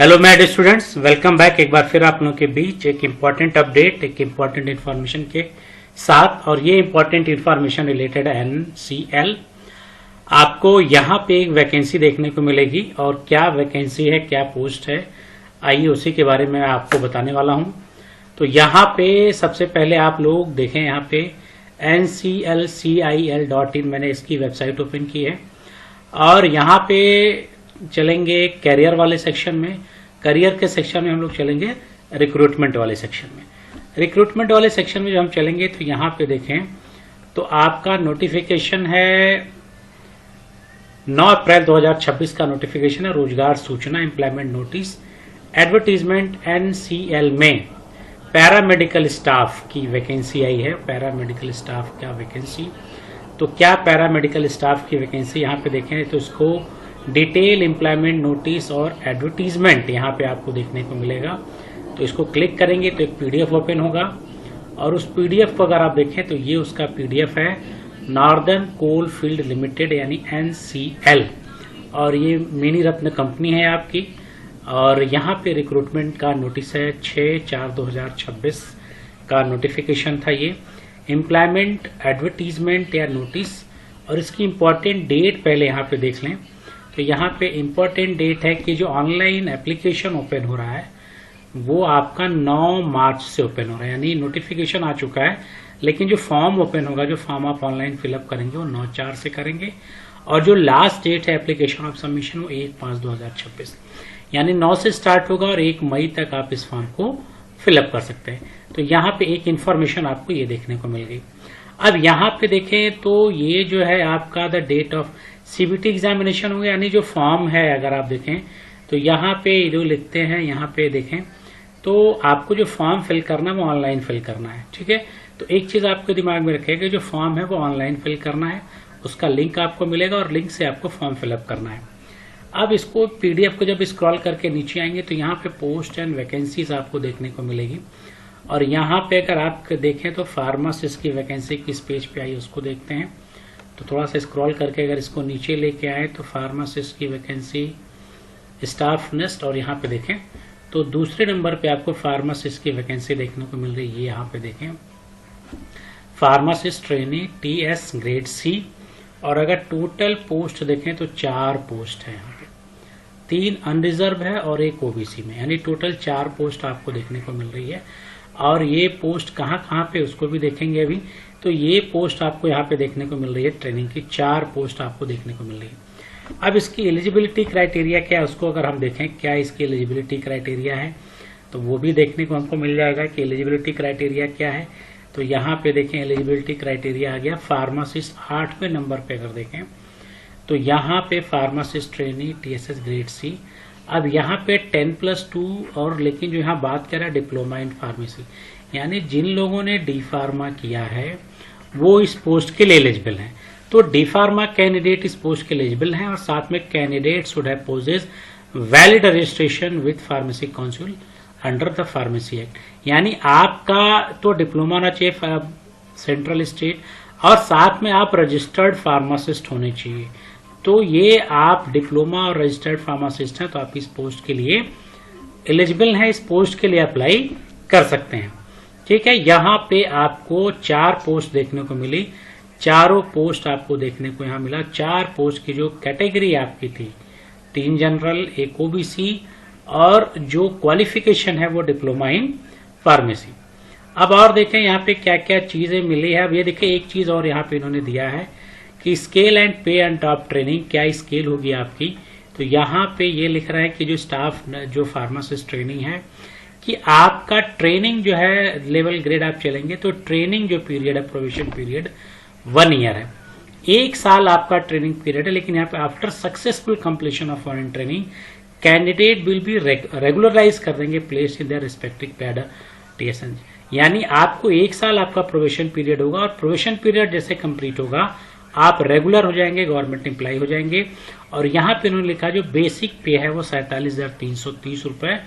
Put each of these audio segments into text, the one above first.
Hello my dear students, welcome back एक बार फिर आप लोगों के बीच एक इम्पॉर्टेंट अपडेट, एक इम्पॉर्टेंट इन्फॉर्मेशन के साथ। और ये इम्पॉर्टेंट इन्फॉर्मेशन रिलेटेड NCL। आपको यहाँ पे एक वैकेंसी देखने को मिलेगी और क्या वैकेंसी है, क्या पोस्ट है, आइए उसी के बारे में आपको बताने वाला हूँ। तो यहाँ पे सबसे पहले आप लोग देखें, यहाँ पे nclcil.in मैंने इसकी वेबसाइट ओपन की है और यहाँ पे चलेंगे कैरियर वाले सेक्शन में। करियर के सेक्शन में हम लोग चलेंगे रिक्रूटमेंट वाले सेक्शन में। रिक्रूटमेंट वाले सेक्शन में जब हम चलेंगे तो यहाँ पे देखें तो आपका नोटिफिकेशन है 9 अप्रैल 2026 का नोटिफिकेशन है। रोजगार सूचना एम्प्लॉयमेंट नोटिस एडवर्टीजमेंट NCL में पैरामेडिकल स्टाफ की वैकेंसी आई है। पैरामेडिकल स्टाफ का वैकेंसी, तो क्या पैरामेडिकल स्टाफ की वैकेंसी यहाँ पे देखें तो इसको डिटेल एम्प्लॉयमेंट नोटिस और एडवर्टीजमेंट यहाँ पे आपको देखने को मिलेगा। तो इसको क्लिक करेंगे तो एक PDF ओपन होगा और उस PDF को अगर आप देखें तो ये उसका PDF है, नॉर्दर्न कोल फील्ड लिमिटेड यानी NCL, और ये मिनी रत्न कंपनी है आपकी। और यहाँ पे रिक्रूटमेंट का नोटिस है 6/4/2026 का नोटिफिकेशन था ये। एम्प्लॉयमेंट एडवर्टीजमेंट या नोटिस, और इसकी इम्पोर्टेंट डेट पहले यहाँ पे देख लें। तो यहाँ पे इम्पोर्टेंट डेट है कि जो ऑनलाइन एप्लीकेशन ओपन हो रहा है वो आपका 9 मार्च से ओपन हो रहा है, यानी नोटिफिकेशन आ चुका है, लेकिन जो फॉर्म ओपन होगा, जो फॉर्म आप ऑनलाइन फिलअप करेंगे वो 9/4 से करेंगे। और जो लास्ट डेट है एप्लीकेशन ऑफ सबमिशन वो 1/5/2026, यानी 9 से स्टार्ट होगा और 1 मई तक आप इस फॉर्म को फिलअप कर सकते हैं। तो यहाँ पे एक इन्फॉर्मेशन आपको ये देखने को मिल गई। अब यहाँ पे देखें तो ये जो है आपका the date of CBT examination हो गया, यानी जो फॉर्म है अगर आप देखें तो यहाँ पे जो लिखते हैं, यहाँ पे देखें तो आपको जो फॉर्म फिल करना है वो ऑनलाइन फिल करना है, ठीक है। तो एक चीज आपको दिमाग में रखेगा, जो फॉर्म है वो ऑनलाइन फिल करना है, उसका लिंक आपको मिलेगा और लिंक से आपको फॉर्म फिलअप करना है। अब इसको PDF को जब स्क्रॉल करके नीचे आएंगे तो यहाँ पे पोस्ट एंड वैकेंसीज आपको देखने को मिलेगी। और यहाँ पे अगर आप देखें तो फार्मासिस्ट की वैकेंसी किस पेज पे आई उसको देखते हैं। तो थोड़ा सा स्क्रॉल करके अगर इसको नीचे लेके आए तो फार्मासिस्ट की वैकेंसी स्टाफ नेस्ट, और यहाँ पे देखें तो दूसरे नंबर पे आपको फार्मासिस्ट की वैकेंसी देखने को मिल रही है। यहाँ पे देखें pharmacist trainee TS grade C, और अगर टोटल पोस्ट देखें तो 4 पोस्ट है, यहाँ पे 3 अनरिजर्व है और 1 OBC में, यानी टोटल 4 पोस्ट आपको देखने को मिल रही है। और ये पोस्ट कहाँ पे उसको भी देखेंगे अभी। तो ये पोस्ट आपको यहाँ पे देखने को मिल रही है, ट्रेनिंग की 4 पोस्ट आपको देखने को मिल रही है। अब इसकी एलिजिबिलिटी क्राइटेरिया क्या है उसको अगर हम देखें, क्या इसकी एलिजिबिलिटी क्राइटेरिया है तो वो भी देखने को हमको मिल जाएगा कि एलिजिबिलिटी क्राइटेरिया क्या है। तो यहाँ पे देखें एलिजिबिलिटी क्राइटेरिया आ गया फार्मासिस्ट 8वें नंबर पे अगर देखें तो यहाँ पे pharmacist trainee TSS grade C। अब यहाँ पे 10+2, और लेकिन जो यहाँ बात कर रहा है डिप्लोमा इन फार्मेसी, यानी जिन लोगों ने D फार्मा किया है वो इस पोस्ट के लिए एलिजिबल हैं। तो D फार्मा कैंडिडेट इस पोस्ट के एलिजिबल हैं, और साथ में candidate should have possess valid registration with pharmacy council under the pharmacy act, यानी आपका तो डिप्लोमा होना चाहिए सेंट्रल स्टेट, और साथ में आप रजिस्टर्ड फार्मासिस्ट होने चाहिए। तो ये आप डिप्लोमा और रजिस्टर्ड फार्मासिस्ट हैं तो आप इस पोस्ट के लिए एलिजिबल हैं, इस पोस्ट के लिए अप्लाई कर सकते हैं, ठीक है। यहाँ पे आपको 4 पोस्ट देखने को मिली, चारों पोस्ट आपको देखने को यहाँ मिला। 4 पोस्ट की जो कैटेगरी आपकी थी, 3 जनरल, 1 OBC, और जो क्वालिफिकेशन है वो डिप्लोमा इन फार्मेसी। अब और देखें यहाँ पे क्या क्या चीजें मिली है। अब ये देखें एक चीज और यहाँ पे इन्होंने दिया है कि स्केल एंड पे एंड टॉप ट्रेनिंग, क्या स्केल होगी आपकी। तो यहाँ पे ये लिख रहा है कि जो स्टाफ जो फार्मासिस्ट ट्रेनिंग है कि आपका ट्रेनिंग जो है लेवल ग्रेड आप चलेंगे तो ट्रेनिंग जो पीरियड है, प्रोविजन पीरियड 1 ईयर है, 1 साल आपका ट्रेनिंग पीरियड है। लेकिन यहाँ पे after successful completion of 1 training candidate will be regularise कर देंगे place in their respective paid TSN, यानी आपको 1 साल आपका प्रोविजन पीरियड होगा, और प्रोविजन पीरियड जैसे कंप्लीट होगा आप रेगुलर हो जाएंगे, गवर्नमेंट एम्प्लॉय हो जाएंगे। और यहाँ पे उन्होंने लिखा जो बेसिक पे है वो 47,330 रुपए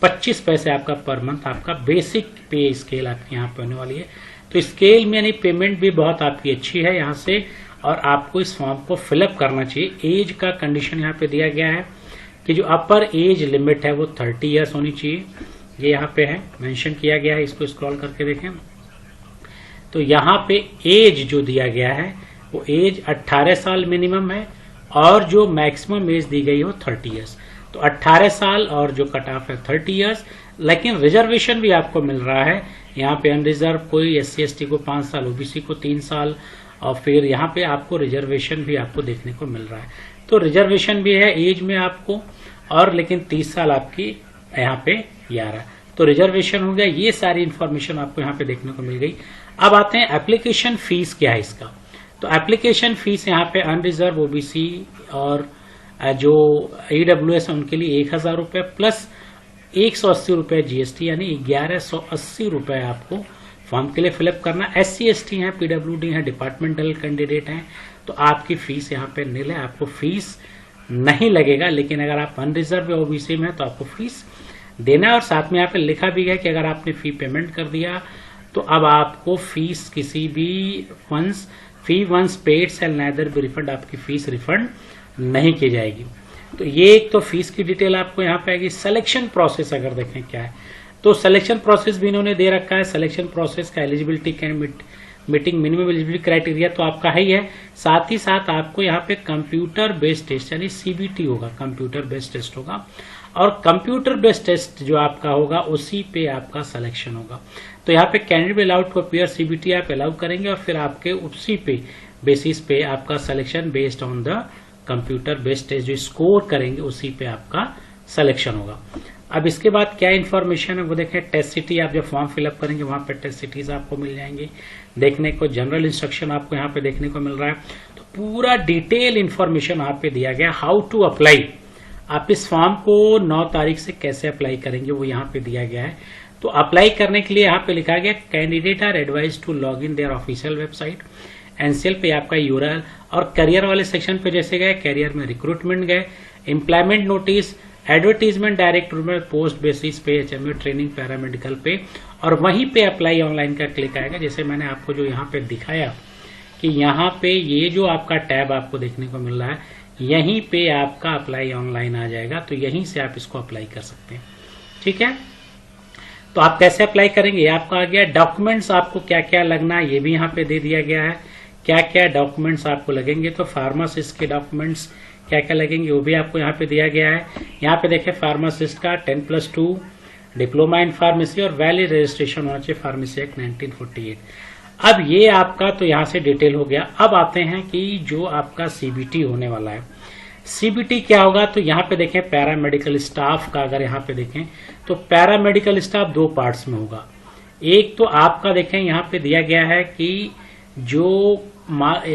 25 पैसे आपका पर मंथ आपका बेसिक पे स्केल आपके यहाँ पे होने वाली है। तो स्केल में यानी पेमेंट भी बहुत आपकी अच्छी है यहाँ से, और आपको इस फॉर्म को फिलअप करना चाहिए। एज का कंडीशन यहाँ पे दिया गया है कि जो अपर एज लिमिट है वो 30 ईयर्स होनी चाहिए। ये यहाँ पे है मेंशन किया गया है, इसको स्क्रॉल करके देखें तो यहाँ पे एज जो दिया गया है वो एज 18 साल मिनिमम है और जो मैक्सिमम एज दी गई है वो 30 ईयर्स। तो 18 साल और जो कट ऑफ है 30 ईयर्स। लेकिन रिजर्वेशन भी आपको मिल रहा है यहाँ पे, अनरिजर्व कोई SC/ST को 5 साल, OBC को 3 साल, और फिर यहाँ पे आपको रिजर्वेशन भी आपको देखने को मिल रहा है। तो रिजर्वेशन भी है एज में आपको, और लेकिन 30 साल आपकी यहाँ पे ये आ रहा है। तो रिजर्वेशन हो गया, ये सारी इंफॉर्मेशन आपको यहाँ पे देखने को मिल गई। अब आते हैं एप्लीकेशन फीस क्या है इसका। तो एप्लीकेशन फीस यहाँ पे अनरिजर्व, OBC और जो EWS है उनके लिए 1000 रुपए प्लस 180 रुपए GST, यानी 1180 रुपए आपको फॉर्म के लिए फिलअप करना। SC/ST है, PWD है, डिपार्टमेंटल कैंडिडेट हैं, तो आपकी फीस यहाँ पे निल है, आपको फीस नहीं लगेगा। लेकिन अगर आप अनरिजर्व या OBC में हैं तो आपको फीस देना है। और साथ में यहाँ पे लिखा भी है कि अगर आपने फी पेमेंट कर दिया तो अब आपको फीस किसी भी fee once paid shall neither be refund, आपकी फीस रिफंड नहीं की जाएगी। तो ये एक तो फीस की डिटेल आपको यहाँ पे आएगी। सिलेक्शन प्रोसेस अगर देखें क्या है, तो सिलेक्शन प्रोसेस भी इन्होंने दे रखा है। सिलेक्शन प्रोसेस का eligibility meeting minimum eligibility criteria तो आपका है ही है, साथ ही साथ आपको यहाँ पे कंप्यूटर बेस्ड टेस्ट यानी CBT होगा, कंप्यूटर बेस्ड टेस्ट होगा, और कंप्यूटर बेस्ड टेस्ट जो आपका होगा उसी पे आपका सिलेक्शन होगा। तो यहाँ पे candidate allowed to appear CBT आप अलाउ करेंगे और फिर आपके उसी पे बेसिस पे आपका selection based on the computer based test जो स्कोर करेंगे उसी पे आपका सिलेक्शन होगा। अब इसके बाद क्या इन्फॉर्मेशन है वो देखें। टेस्ट सिटी आप जब फॉर्म फिलअप करेंगे वहां पे टेस्ट सिटीज आपको मिल जाएंगे देखने को। जनरल इंस्ट्रक्शन आपको यहाँ पे देखने को मिल रहा है। तो पूरा डिटेल इन्फॉर्मेशन यहाँ पे दिया गया। हाउ टू अप्लाई, आप इस फॉर्म को 9 तारीख से कैसे अप्लाई करेंगे वो यहाँ पे दिया गया है। तो अप्लाई करने के लिए यहाँ पे लिखा गया candidate are advise to log in their official website. NCL पे आपका URL, और करियर वाले सेक्शन पे जैसे गए, करियर में रिक्रूटमेंट गए, employment notice, advertisement, direct recruitment, post basis पे, HMU ट्रेनिंग, पैरामेडिकल पे, और वहीं पे अप्लाई ऑनलाइन का क्लिक आएगा। जैसे मैंने आपको जो यहाँ पे दिखाया कि यहाँ पे ये जो आपका टैब आपको देखने को मिल रहा है, यहीं पे आपका अप्लाई ऑनलाइन आ जाएगा। तो यहीं से आप इसको अप्लाई कर सकते हैं। ठीक है, तो आप कैसे अप्लाई करेंगे ये आपका आ गया। डॉक्यूमेंट्स आपको क्या क्या लगना है ये भी यहाँ पे दे दिया गया है, क्या क्या डॉक्यूमेंट्स आपको लगेंगे। तो फार्मासिस्ट के डॉक्यूमेंट्स क्या क्या लगेंगे वो भी आपको यहाँ पे दिया गया है। यहाँ पे देखें फार्मासिस्ट का 10+2 डिप्लोमा इन फार्मेसी और वैलिड रजिस्ट्रेशन होना चाहिए फार्मेसी एक्ट 1948। अब ये आपका तो यहाँ से डिटेल हो गया। अब आते हैं कि जो आपका CBT होने वाला है, CBT क्या होगा। तो यहाँ पे देखें पैरामेडिकल स्टाफ का अगर यहाँ पे देखें तो पैरामेडिकल स्टाफ 2 पार्ट्स में होगा। एक तो आपका देखें यहाँ पे दिया गया है कि जो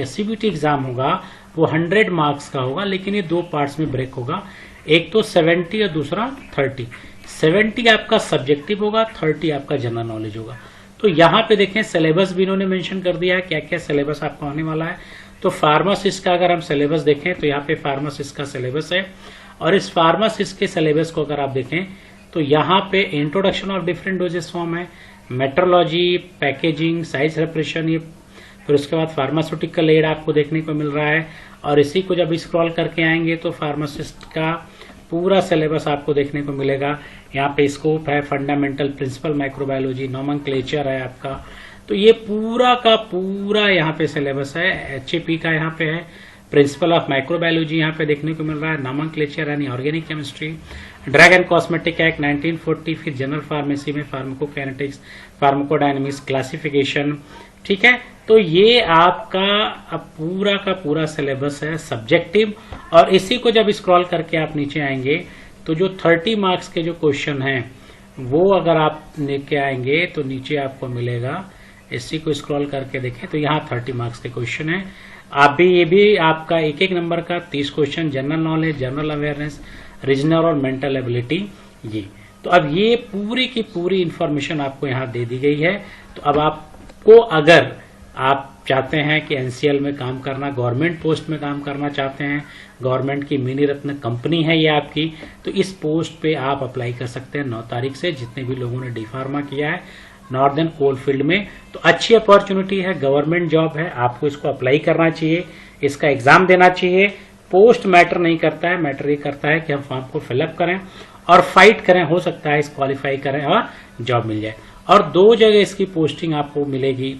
CBT एग्जाम होगा वो 100 मार्क्स का होगा, लेकिन ये 2 पार्ट्स में ब्रेक होगा। एक तो 70 और दूसरा 30। 70 आपका सब्जेक्टिव होगा, 30 आपका जनरल नॉलेज होगा। तो यहाँ पे देखें सिलेबस भी इन्होंने मेंशन कर दिया है क्या क्या सिलेबस आपका होने वाला है। तो फार्मासिस्ट का अगर हम सिलेबस देखें तो यहाँ पे फार्मासिस्ट का सिलेबस है, और इस फार्मासिस्ट के सिलेबस को अगर आप देखें तो यहाँ पे introduction of different doses form है, मेट्रोलॉजी, पैकेजिंग, साइज सेपरेशन, ये फिर उसके बाद फार्मास्यूटिकल एड आपको देखने को मिल रहा है। और इसी को जब स्क्रॉल करके आएंगे तो फार्मासिस्ट का पूरा सिलेबस आपको देखने को मिलेगा। यहाँ पे स्कोप है, फंडामेंटल प्रिंसिपल माइक्रोबायोलॉजी, नोमेनक्लेचर है आपका। तो ये पूरा का पूरा यहाँ पे सिलेबस है। HAP का यहाँ पे है, प्रिंसिपल ऑफ माइक्रोबायोलॉजी यहाँ पे देखने को मिल रहा है, नोमेनक्लेचर यानी organic chemistry, drug and cosmetic act 1940, फिर जनरल फार्मेसी में फार्माकोकाइनेटिक्स, फार्माकोडायनेमिक्स, क्लासिफिकेशन। ठीक है, तो ये आपका अब पूरा का पूरा सिलेबस है सब्जेक्टिव। और इसी को जब स्क्रॉल करके आप नीचे आएंगे तो जो 30 मार्क्स के जो क्वेश्चन हैं वो अगर आप लेके आएंगे तो नीचे आपको मिलेगा। इसी को स्क्रॉल करके देखें तो यहाँ 30 मार्क्स के क्वेश्चन है। आप भी ये भी आपका एक एक नंबर का 30 question, general knowledge, general awareness, regional और मेंटल एबिलिटी ये। तो अब ये पूरी की पूरी इंफॉर्मेशन आपको यहाँ दे दी गई है। तो अब आपको अगर आप चाहते हैं कि NCL में काम करना, गवर्नमेंट पोस्ट में काम करना चाहते हैं, गवर्नमेंट की मिनी रत्न कंपनी है ये आपकी, तो इस पोस्ट पे आप अप्लाई कर सकते हैं 9 तारीख से। जितने भी लोगों ने D-Pharma किया है नॉर्दर्न कोल फील्ड में, तो अच्छी अपॉर्चुनिटी है, गवर्नमेंट जॉब है, आपको इसको अप्लाई करना चाहिए, इसका एग्जाम देना चाहिए। पोस्ट मैटर नहीं करता है, मैटर ये करता है कि हम फॉर्म को फिलअप करें और फाइट करें, हो सकता है इस क्वालिफाई करें और जॉब मिल जाए। और 2 जगह इसकी पोस्टिंग आपको मिलेगी,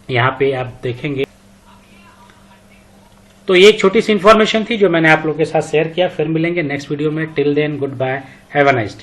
यहाँ पे आप देखेंगे। तो ये एक छोटी सी इन्फॉर्मेशन थी जो मैंने आप लोगों के साथ शेयर किया। फिर मिलेंगे नेक्स्ट वीडियो में। Till then good bye, have a nice day.